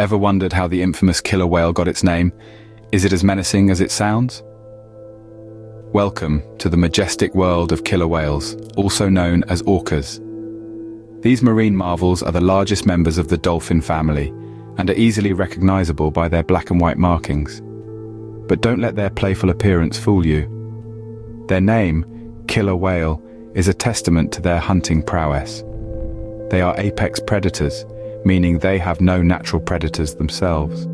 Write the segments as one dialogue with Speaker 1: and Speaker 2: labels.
Speaker 1: Ever wondered how the infamous killer whale got its name? Is it as menacing as it sounds? Welcome to the majestic world of killer whales, also known as orcas. These marine marvels are the largest members of the dolphin family and are easily recognizable by their black and white markings. But don't let their playful appearance fool you. Their name, killer whale, is a testament to their hunting prowess. They are apex predators, meaning they have no natural predators themselves.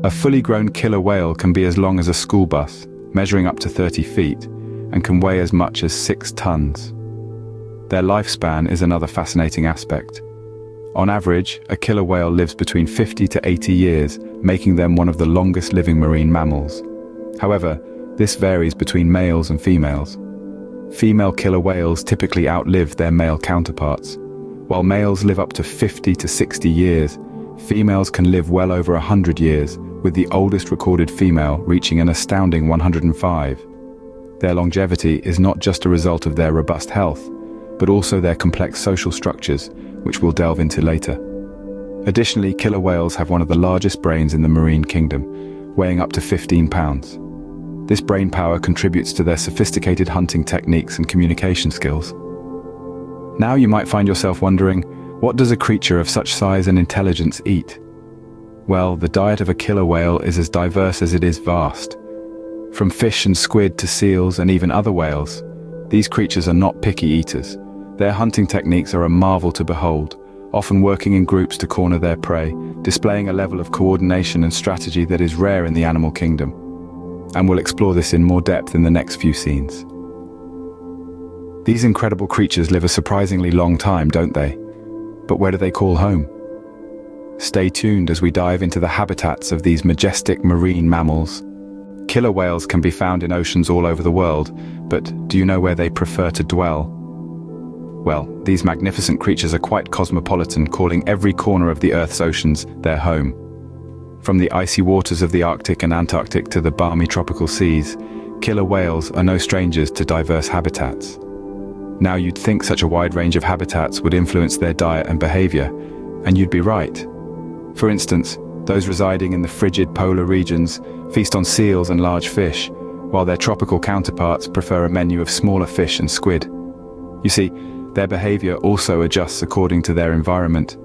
Speaker 1: A fully grown killer whale can be as long as a school bus, measuring up to 30 feet, and can weigh as much as 6 tons. Their lifespan is another fascinating aspect. On average, a killer whale lives between 50 to 80 years, making them one of the longest living marine mammals. However, this varies between males and females. Female killer whales typically outlive their male counterparts. While males live up to 50 to 60 years, females can live well over 100 years, with the oldest recorded female reaching an astounding 105. Their longevity is not just a result of their robust health, but also their complex social structures, which we'll delve into later. Additionally, killer whales have one of the largest brains in the marine kingdom, weighing up to 15 pounds. This brain power contributes to their sophisticated hunting techniques and communication skills. Now you might find yourself wondering, what does a creature of such size and intelligence eat? Well, the diet of a killer whale is as diverse as it is vast. From fish and squid to seals and even other whales, these creatures are not picky eaters. Their hunting techniques are a marvel to behold, often working in groups to corner their prey, displaying a level of coordination and strategy that is rare in the animal kingdom. And we'll explore this in more depth in the next few scenes. These incredible creatures live a surprisingly long time, don't they? But where do they call home? Stay tuned as we dive into the habitats of these majestic marine mammals. Killer whales can be found in oceans all over the world, but do you know where they prefer to dwell? Well, these magnificent creatures are quite cosmopolitan, calling every corner of the Earth's oceans their home. From the icy waters of the Arctic and Antarctic to the balmy tropical seas, killer whales are no strangers to diverse habitats. Now you'd think such a wide range of habitats would influence their diet and behavior, and you'd be right. For instance, those residing in the frigid polar regions feast on seals and large fish, while their tropical counterparts prefer a menu of smaller fish and squid. You see, their behavior also adjusts according to their environment.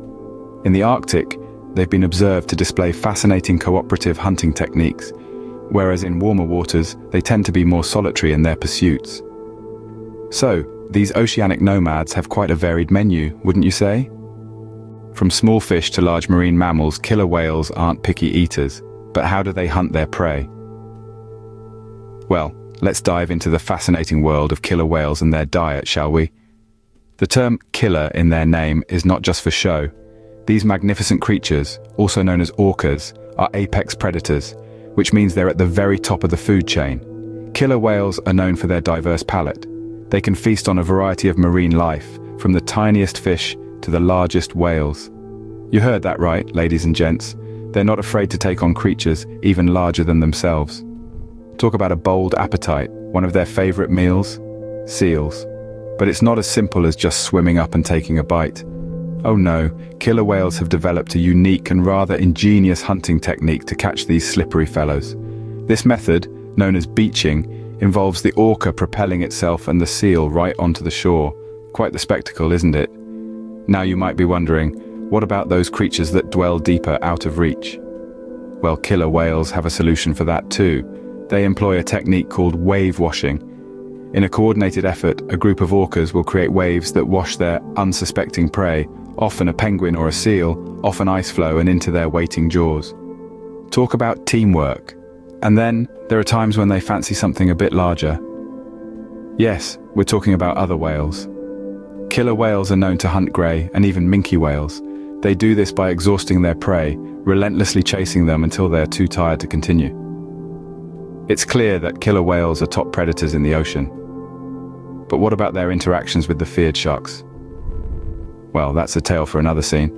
Speaker 1: In the Arctic, they've been observed to display fascinating cooperative hunting techniques, whereas in warmer waters, they tend to be more solitary in their pursuits. So, these oceanic nomads have quite a varied menu, wouldn't you say? From small fish to large marine mammals, killer whales aren't picky eaters, but how do they hunt their prey? Well, let's dive into the fascinating world of killer whales and their diet, shall we? The term killer in their name is not just for show. These magnificent creatures, also known as orcas, are apex predators, which means they're at the very top of the food chain. Killer whales are known for their diverse palate. They can feast on a variety of marine life, from the tiniest fish to the largest whales. You heard that right, ladies and gents. They're not afraid to take on creatures even larger than themselves. Talk about a bold appetite, one of their favorite meals? Seals. But it's not as simple as just swimming up and taking a bite. Oh no, killer whales have developed a unique and rather ingenious hunting technique to catch these slippery fellows. This method, known as beaching, involves the orca propelling itself and the seal right onto the shore. Quite the spectacle, isn't it? Now you might be wondering, what about those creatures that dwell deeper out of reach? Well, killer whales have a solution for that too. They employ a technique called wave washing. In a coordinated effort, a group of orcas will create waves that wash their unsuspecting prey, often a penguin or a seal, off an ice floe and into their waiting jaws. Talk about teamwork. And then, there are times when they fancy something a bit larger. Yes, we're talking about other whales. Killer whales are known to hunt grey and even minke whales. They do this by exhausting their prey, relentlessly chasing them until they're too tired to continue. It's clear that killer whales are top predators in the ocean. But what about their interactions with the feared sharks? Well, that's a tale for another scene.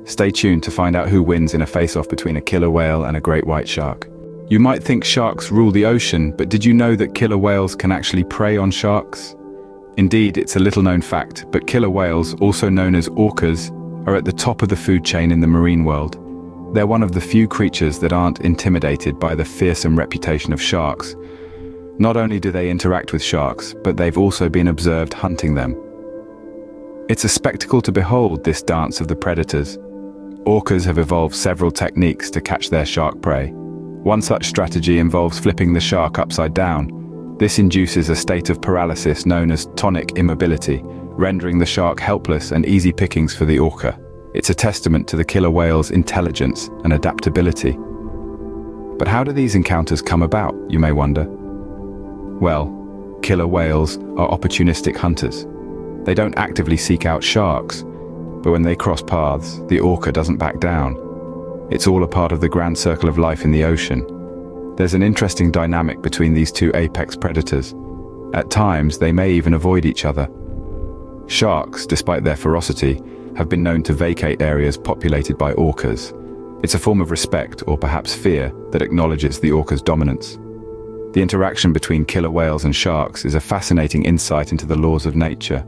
Speaker 1: Stay tuned to find out who wins in a face-off between a killer whale and a great white shark. You might think sharks rule the ocean, but did you know that killer whales can actually prey on sharks? Indeed, it's a little-known fact, but killer whales, also known as orcas, are at the top of the food chain in the marine world. They're one of the few creatures that aren't intimidated by the fearsome reputation of sharks. Not only do they interact with sharks, but they've also been observed hunting them. It's a spectacle to behold, this dance of the predators. Orcas have evolved several techniques to catch their shark prey. One such strategy involves flipping the shark upside down. This induces a state of paralysis known as tonic immobility, rendering the shark helpless and easy pickings for the orca. It's a testament to the killer whale's intelligence and adaptability. But how do these encounters come about, you may wonder? Well, killer whales are opportunistic hunters. They don't actively seek out sharks, but when they cross paths, the orca doesn't back down. It's all a part of the grand circle of life in the ocean. There's an interesting dynamic between these two apex predators. At times, they may even avoid each other. Sharks, despite their ferocity, have been known to vacate areas populated by orcas. It's a form of respect, or perhaps fear, that acknowledges the orca's dominance. The interaction between killer whales and sharks is a fascinating insight into the laws of nature.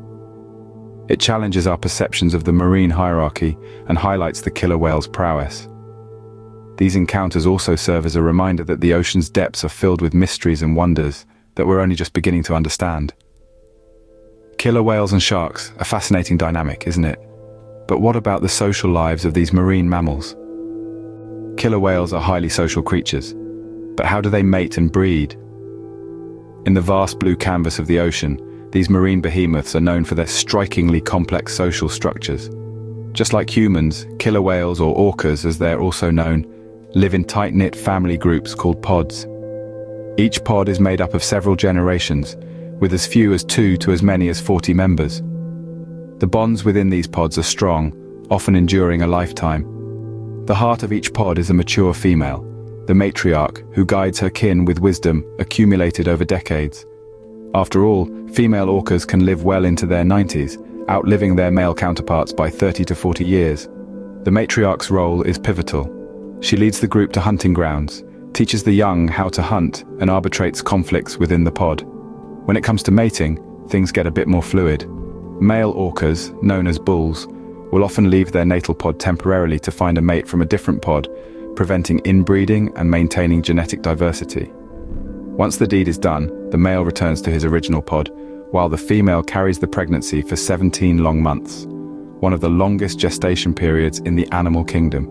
Speaker 1: It challenges our perceptions of the marine hierarchy and highlights the killer whale's prowess. These encounters also serve as a reminder that the ocean's depths are filled with mysteries and wonders that we're only just beginning to understand. Killer whales and sharks, a fascinating dynamic, isn't it? But what about the social lives of these marine mammals? Killer whales are highly social creatures, but how do they mate and breed? In the vast blue canvas of the ocean, these marine behemoths are known for their strikingly complex social structures. Just like humans, killer whales, or orcas as they're also known, live in tight-knit family groups called pods. Each pod is made up of several generations, with as few as 2 to as many as 40 members. The bonds within these pods are strong, often enduring a lifetime. The heart of each pod is a mature female, the matriarch, who guides her kin with wisdom accumulated over decades. After all, female orcas can live well into their 90s, outliving their male counterparts by 30 to 40 years. The matriarch's role is pivotal. She leads the group to hunting grounds, teaches the young how to hunt, and arbitrates conflicts within the pod. When it comes to mating, things get a bit more fluid. Male orcas, known as bulls, will often leave their natal pod temporarily to find a mate from a different pod, preventing inbreeding and maintaining genetic diversity. Once the deed is done, the male returns to his original pod, while the female carries the pregnancy for 17 long months, one of the longest gestation periods in the animal kingdom.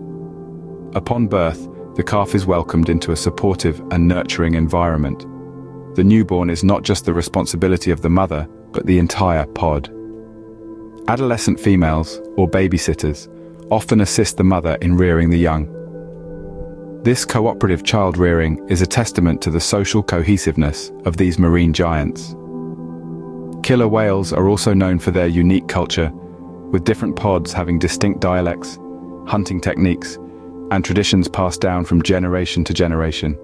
Speaker 1: Upon birth, the calf is welcomed into a supportive and nurturing environment. The newborn is not just the responsibility of the mother, but the entire pod. Adolescent females, or babysitters, often assist the mother in rearing the young. This cooperative child rearing is a testament to the social cohesiveness of these marine giants. Killer whales are also known for their unique culture, with different pods having distinct dialects, hunting techniques, and traditions passed down from generation to generation.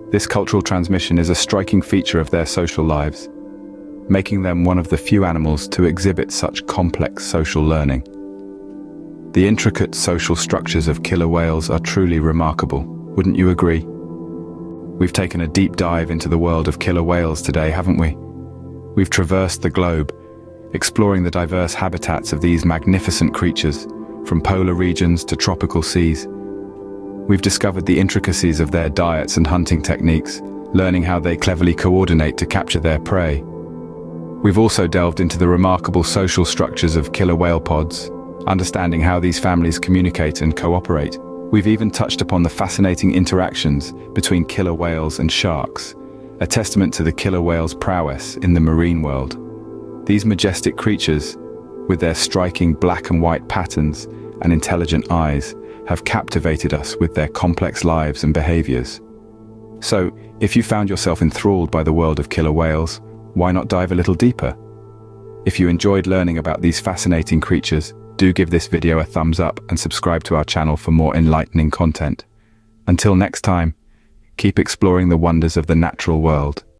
Speaker 1: This cultural transmission is a striking feature of their social lives, making them one of the few animals to exhibit such complex social learning. The intricate social structures of killer whales are truly remarkable, wouldn't you agree? We've taken a deep dive into the world of killer whales today, haven't we? We've traversed the globe, exploring the diverse habitats of these magnificent creatures, from polar regions to tropical seas. We've discovered the intricacies of their diets and hunting techniques, learning how they cleverly coordinate to capture their prey. We've also delved into the remarkable social structures of killer whale pods, understanding how these families communicate and cooperate. We've even touched upon the fascinating interactions between killer whales and sharks, a testament to the killer whale's prowess in the marine world. These majestic creatures, with their striking black and white patterns and intelligent eyes, have captivated us with their complex lives and behaviors. So, if you found yourself enthralled by the world of killer whales, why not dive a little deeper? If you enjoyed learning about these fascinating creatures, do give this video a thumbs up and subscribe to our channel for more enlightening content. Until next time, keep exploring the wonders of the natural world.